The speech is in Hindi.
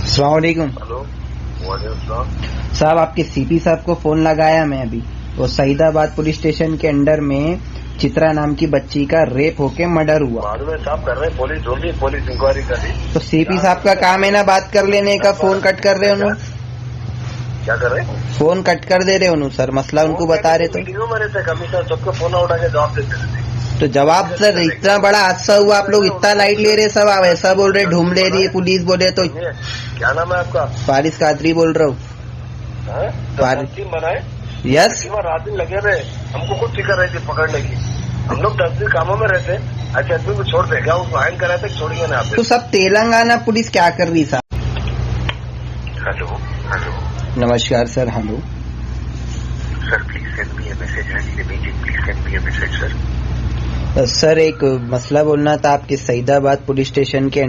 अस्सलाम वालेकुम। हेलो, वालेकुम। साहब आपके सीपी साहब को फोन लगाया मैं अभी। वो सईदाबाद पुलिस स्टेशन के अंडर में चित्रा नाम की बच्ची का रेप होके मर्डर हुआ। बाद में साहब कर रहे हैं, पुलिस ढूंढ रही, पुलिस इंक्वायरी कर रही। तो सीपी साहब का काम है ना बात कर लेने का, फोन कट कर रहे उन्होंने। क्या कर रहे हैं? फोन कट कर दे रहे उन्होंने सर, मसला उनको बता रहे तो। मीटिंगों में रहते कमिश्नर, सबको फोन उठा के जवाब देते रहते। तो जवाब सर, इतना बड़ा हादसा हुआ, आप लोग इतना लाइट ले रहे सब, आप ऐसा बोल रहे ढूंढ ले रही है पुलिस, बोले तो। क्या नाम है आपका? फारिस कादरी बोल रहा हूँ। टीम बनाए, यस। रात दिन लगे रहे, हमको खुद फिक्र रही थी पकड़ने की। हम लोग 10 दिन कामों में रहते, अच्छा आदमी को छोड़ दे क्या, उसको हैंग कराए थे, छोड़ेंगे ना आप। तो सब तेलंगाना पुलिस क्या कर रही साहब? हेलो हेलो, नमस्कार sir. Hello sir, please send me a message and immediately please send me a message sir. Sir एक मसला बोलना था आपके सईदाबाद पुलिस स्टेशन के